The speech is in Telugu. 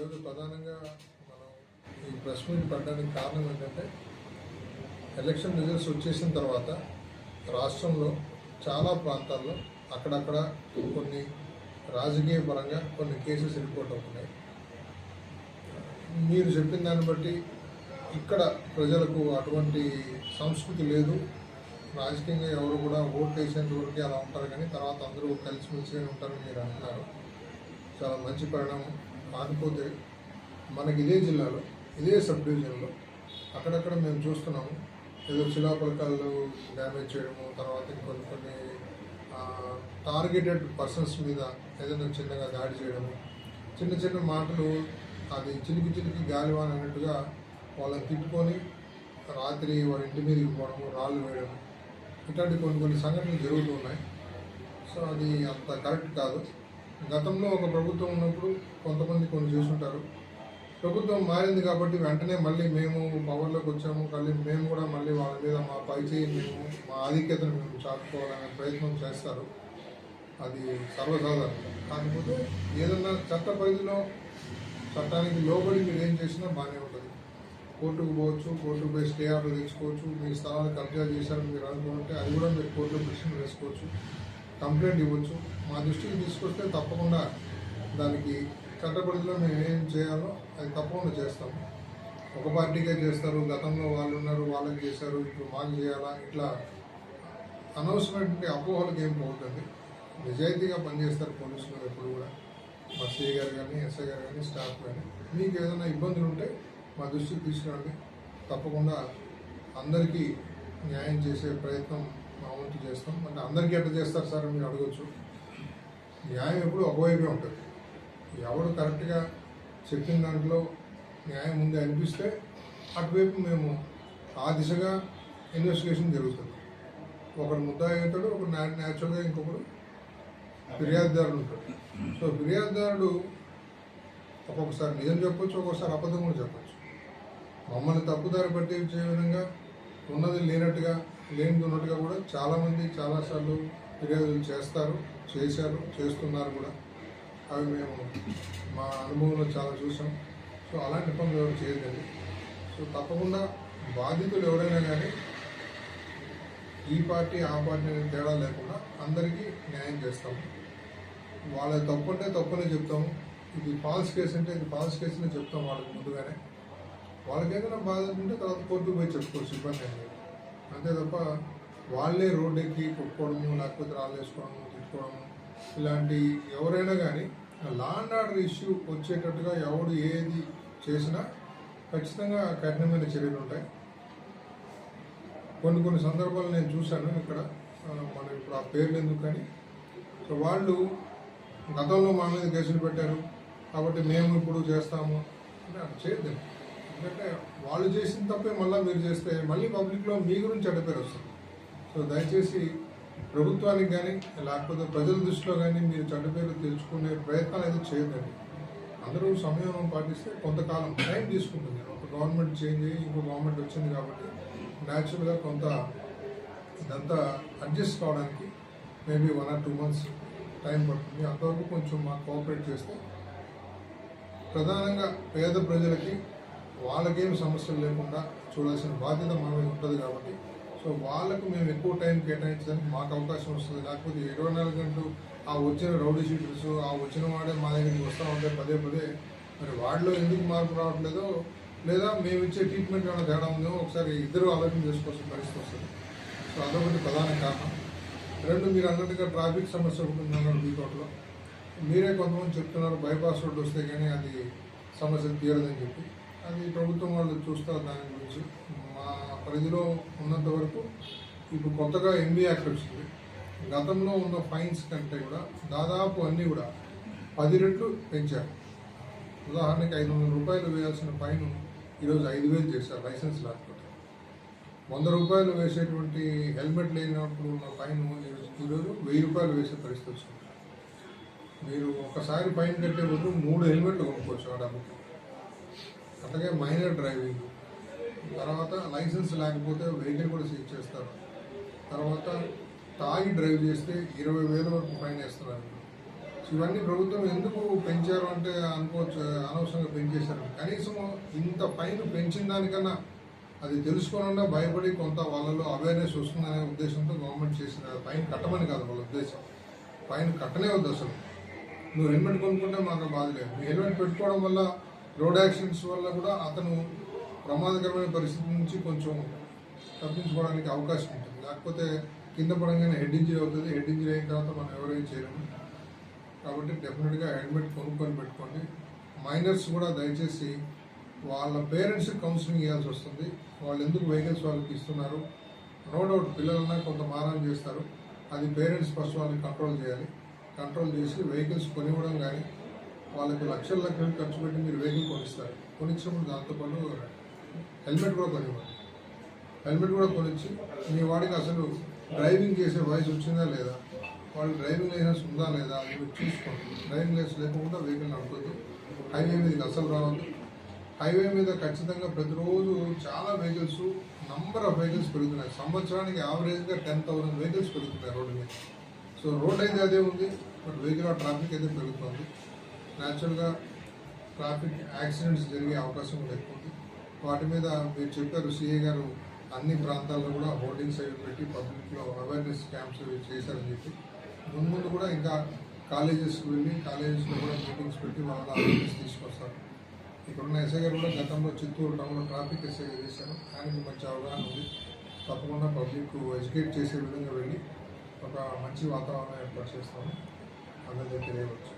ఈరోజు ప్రధానంగా మనం ఈ ప్రెస్ మీట్ పెట్టడానికి కారణం ఏంటంటే ఎలక్షన్ రిజల్ట్స్ వచ్చేసిన తర్వాత రాష్ట్రంలో చాలా ప్రాంతాల్లో అక్కడక్కడ కొన్ని రాజకీయ పరంగా కొన్ని కేసెస్ రిపోర్ట్ అవుతున్నాయి. మీరు చెప్పిన దాన్ని బట్టి ఇక్కడ ప్రజలకు అటువంటి సంస్కృతి లేదు. రాజకీయంగా ఎవరు కూడా ఓటు వేసేంత వరకు అలా ఉంటారు, కానీ తర్వాత అందరూ కలిసిమెలిసి ఉంటారని మీరు అంటున్నారు. చాలా మంచి పరిణామం. కాకపోతే మనకి ఇదే జిల్లాలో ఇదే సబ్ డివిజన్లో అక్కడక్కడ మేము చూస్తున్నాము, ఏదో శిలాఫలకాలు డ్యామేజ్ చేయడము, తర్వాత కొన్ని టార్గెటెడ్ పర్సన్స్ మీద ఏదైనా చిన్నగా దాడి చేయడము, చిన్న చిన్న మాటలు అది చిలికి గాలివాన అన్నట్టుగా వాళ్ళని తిట్టుకొని రాత్రి వాళ్ళ ఇంటి మీదకి పోవడము, రాళ్ళు వేయడము, ఇట్లాంటి కొన్ని సంఘటనలు జరుగుతూ ఉన్నాయి. సో అది అంత కరెక్ట్ కాదు. గతంలో ఒక ప్రభుత్వం ఉన్నప్పుడు కొంతమంది కొన్ని చూసుంటారు. ప్రభుత్వం మారింది కాబట్టి వెంటనే మళ్ళీ మేము పవర్లోకి వచ్చాము, మేము కూడా మళ్ళీ వాళ్ళ మీద మా పైచేయి మేము మా ఆధిక్యతను మేము చాటుకోవాలనే ప్రయత్నం చేస్తారు. అది సర్వసాధారణం. కాకపోతే ఏదన్నా చట్ట పరిధిలో చట్టానికి లోబడి మీరు ఏం చేసినా బాగానే ఉంటుంది. కోర్టుకు పోవచ్చు, కోర్టుకు పోయి స్టే ఆర్డర్ తెచ్చుకోవచ్చు. మీ స్థలాలు కబ్జా చేశారని మీరు అనుకుంటే అది కూడా మీరు కోర్టులో పిటిషన్ వేసుకోవచ్చు, కంప్లైంట్ ఇవ్వచ్చు. మా దృష్టికి తీసుకొస్తే తప్పకుండా దానికి చట్టపరిధిలో మేము ఏం చేయాలో అది తప్పకుండా చేస్తాము. ఒక పార్టీకే చేస్తారు, గతంలో వాళ్ళు ఉన్నారు వాళ్ళకి చేశారు, ఇప్పుడు మాకు చేయాలా, ఇట్లా అనవసరమైన అపోహలకు ఏం పోతుంది. నిజాయితీగా పనిచేస్తారు పోలీసులు ఎప్పుడు కూడా. మా సిఐ గారు కానీ, ఎస్ఐ గారు కానీ, స్టాఫ్ కానీ. మీకు ఏదైనా ఇబ్బందులు ఉంటే మా దృష్టికి తీసుకురండి. తప్పకుండా అందరికీ న్యాయం చేసే ప్రయత్నం మా వంతు చేస్తాం. అంటే అందరికీ ఎట్లా చేస్తారు సార్ అని మీరు అడగచ్చు. న్యాయం ఎప్పుడు ఒకవైపే ఉంటుంది. ఎవరు కరెక్ట్గా చెప్పిన దాంట్లో న్యాయం ఉంది అనిపిస్తే అటువైపు మేము ఆ దిశగా ఇన్వెస్టిగేషన్ జరుగుతుంది. ఒకడు ముద్దాయి అవుతాడు, ఒకడు న్యాచురల్గా ఇంకొకడు ఫిర్యాదుదారుడు ఉంటాడు. సో ఫిర్యాదుదారుడు ఒక్కొక్కసారి నిజం చెప్పొచ్చు, ఒక్కొక్కసారి అబద్ధం కూడా చెప్పచ్చు. మమ్మల్ని తప్పుదారి పట్టించే విధంగా ఉన్నది లేనట్టుగా లేనిది ఉన్నట్టుగా కూడా చాలామంది చాలాసార్లు ఫిర్యాదులు చేశారు, చేస్తున్నారు కూడా. అవి మేము మా అనుభవంలో చాలా చూసాం. సో అలాంటి పనులు ఎవరు చేయదండి. సో తప్పకుండా బాధితులు ఎవరైనా కానీ ఈ పార్టీ ఆ పార్టీ అనేది తేడా లేకుండా అందరికీ న్యాయం చేస్తాము. వాళ్ళ తప్పు అంటే తప్పునే చెప్తాము. ఇది ఫాల్స్ కేసు అంటే ఇది ఫాల్స్ కేసునే చెప్తాం వాళ్ళకి ముందుగానే. వాళ్ళకి ఏదైనా బాధ ఉంటే తర్వాత కోర్టుకు పోయి చెప్పుకోవచ్చు, ఇబ్బంది అనేది. అంతే తప్ప వాళ్ళే రోడ్డు ఎక్కి కొట్టుకోవడము, లేకపోతే రాళ్ళు వేసుకోవడము, తిట్టుకోవడము, ఇలాంటి ఎవరైనా కానీ లా అండ్ ఆర్డర్ ఇష్యూ వచ్చేటట్టుగా ఎవడు ఏది చేసినా ఖచ్చితంగా కఠినమైన చర్యలు ఉంటాయి. కొన్ని సందర్భాలు నేను చూశాను ఇక్కడ. మనం ఇప్పుడు ఆ పేర్లు ఎందుకు కానీ, సో వాళ్ళు గతంలో మా మీద కేసులు పెట్టారు కాబట్టి మేము ఇప్పుడు చేస్తాము అంటే అట్లా చేయద్దు. ఎందుకంటే వాళ్ళు చేసిన తప్పే మళ్ళీ మీరు చేస్తే మళ్ళీ పబ్లిక్లో మీ గురించి చెడ్డ వస్తుంది. సో దయచేసి ప్రభుత్వానికి కానీ లేకపోతే ప్రజల దృష్టిలో కానీ మీరు చెడ్డ పేరు తెలుసుకునే ప్రయత్నాలు అయితే చేయొద్దండి. అందరూ సమయం పాటిస్తే కొంతకాలం టైం తీసుకుంటుంది. ఒక గవర్నమెంట్ చేంజ్ అయ్యి ఇంకో గవర్నమెంట్ వచ్చింది కాబట్టి న్యాచురల్గా కొంత ఇదంతా అడ్జస్ట్ కావడానికి మేబీ 1 or 2 months టైం పడుతుంది. అంతవరకు కొంచెం మాకు కోఆపరేట్ చేస్తే ప్రధానంగా పేద ప్రజలకి వాళ్ళకేం సమస్యలు లేకుండా చూడాల్సిన బాధ్యత మా మీద ఉంటుంది కాబట్టి సో వాళ్ళకు మేము ఎక్కువ టైం కేటాయించడానికి మాకు అవకాశం వస్తుంది. లేకపోతే 24 గంటలు ఆ వచ్చిన రౌడీ షీటర్స్ ఆ వచ్చిన వాడే మా దగ్గరికి వస్తూ ఉంటే పదే మరి వాడిలో ఎందుకు మార్పు రావట్లేదో, లేదా మేము ఇచ్చే ట్రీట్మెంట్ ఏమైనా తేడా ఉందో ఒకసారి ఇద్దరు ఆలోచన చేసుకోవాల్సిన పరిస్థితి వస్తుంది. సో అదొకటి ప్రధాన కారణం. 2, మీరు అన్నట్టుగా ట్రాఫిక్ సమస్య ఒకటి ఉందన్నారు బీకోట్లో. మీరే కొంతమంది చెప్తున్నారు బైపాస్ రోడ్డు వస్తే కానీ అది సమస్య తీరదని చెప్పి. అది ప్రభుత్వం వాళ్ళు చూస్తారు దాని గురించి. మా పరిధిలో ఉన్నంత వరకు ఇప్పుడు కొత్తగా ఎంబీ యాక్ట్ వచ్చింది. గతంలో ఉన్న ఫైన్స్ కంటే కూడా దాదాపు అన్నీ కూడా 10 రెట్లు పెంచారు. ఉదాహరణకి 500 రూపాయలు వేయాల్సిన ఫైన్ ఈరోజు 5,000 చేశారు లైసెన్స్ లేకపోతే. 100 రూపాయలు వేసేటువంటి హెల్మెట్ లేనప్పుడు ఉన్న ఫైన్ ఈరోజు 1000 రూపాయలు వేసే పరిస్థితి వచ్చింది. మీరు ఒకసారి ఫైన్ కట్టే బదులు 3 హెల్మెట్లు కొనుక్కోవచ్చు ఆ డబ్బుకి. అట్లాగే మైనర్ డ్రైవింగ్, తర్వాత లైసెన్స్ లేకపోతే వెహికల్ కూడా సీజ్ చేస్తారు. తర్వాత తాగి డ్రైవ్ చేస్తే 20,000 వరకు ఫైన్ వేస్తున్నారు. సో ఇవన్నీ ప్రభుత్వం ఎందుకు పెంచారు అంటే అనుకోవచ్చు, అనవసరంగా పెంచేశారు. కనీసం ఇంత ఫైన్ పెంచిన దానికన్నా అది తెలుసుకోకుండా భయపడి కొంత వాళ్ళలో అవేర్నెస్ వస్తుందనే ఉద్దేశంతో గవర్నమెంట్ చేసిన ఫైన్ కట్టమని కాదు వాళ్ళ ఉద్దేశం. ఫైన్ కట్టనే వద్దు అసలు. నువ్వు హెల్మెట్ కొనుక్కుంటే మాకు బాధ లేదు. నువ్వు హెల్మెట్ పెట్టుకోవడం వల్ల రోడ్ యాక్సిడెంట్స్ వల్ల కూడా అతను ప్రమాదకరమైన పరిస్థితి నుంచి కొంచెం తప్పించుకోవడానికి అవకాశం ఉంటుంది. లేకపోతే కింద పడంగానే హెడ్ ఇంజరీ అవుతుంది. హెడ్ ఇంజరీ అయిన తర్వాత మనం ఎవరైనా చేయలేము. కాబట్టి డెఫినెట్గా హెల్మెట్ కొనుక్కొని పెట్టుకోండి. మైనర్స్ కూడా దయచేసి వాళ్ళ పేరెంట్స్కి కౌన్సిలింగ్ ఇవ్వాల్సి వస్తుంది. వాళ్ళు ఎందుకు వెహికల్స్ వాళ్ళకి ఇస్తున్నారు. నో డౌట్ పిల్లలన్నా కొంత మారాన్ని చేస్తారు. అది పేరెంట్స్ ఫస్ట్ వాళ్ళని కంట్రోల్ చేయాలి. కంట్రోల్ చేసి వెహికల్స్ కొనివ్వడం కానీ, వాళ్ళకి లక్షల లక్షలు ఖర్చు పెట్టి మీరు వెహికల్ కొనిస్తారు. కొనిచ్చినప్పుడు దాంతోపాటు హెల్మెట్ కూడా కొనివ్వండి. హెల్మెట్ కూడా కొనిచ్చి మీ వాడికి అసలు డ్రైవింగ్ చేసే వయసు వచ్చిందా లేదా, వాళ్ళు డ్రైవింగ్ లైసెన్స్ ఉందా లేదా అది మీరు చూసుకోండి. డ్రైవింగ్ లైసెన్స్ లేకుండా వెహికల్ నడపద్దు. హైవే మీదకి అసలు రావద్దు. హైవే మీద ఖచ్చితంగా ప్రతిరోజు చాలా వెహికల్స్, నంబర్ ఆఫ్ వెహికల్స్ పెరుగుతున్నాయి. సంవత్సరానికి యావరేజ్గా 10,000 వెహికల్స్ పెరుగుతున్నాయి రోడ్డు మీద. సో రోడ్ అయితే అదే ఉంది, బట్ వెహికల్ ట్రాఫిక్ అయితే పెరుగుతుంది. న్యాచురల్గా ట్రాఫిక్ యాక్సిడెంట్స్ జరిగే అవకాశం కూడా ఎక్కువ ఉంది. వాటి మీద మీరు చెప్పారు సిఐ గారు అన్ని ప్రాంతాల్లో కూడా హోర్డింగ్స్ అవి పెట్టి పబ్లిక్లో అవేర్నెస్ క్యాంప్స్ చేశారని చెప్పి, ముందు కూడా ఇంకా కాలేజెస్కి వెళ్ళి కాలేజెస్లో కూడా మీటింగ్స్ పెట్టి వాళ్ళ అవేర్నెస్ తీసుకొస్తారు. ఇక్కడున్న ఎస్ఐ గారు కూడా గతంలో చిత్తూరు టౌన్లో ట్రాఫిక్ ఎస్ఐగా చేశారు. ఆయనకి మంచి అవగాహన ఉంది. తప్పకుండా పబ్లిక్ ఎడ్యుకేట్ చేసే విధంగా వెళ్ళి ఒక మంచి వాతావరణం ఏర్పాటు చేస్తాము. అందరికీ తెలియవచ్చు.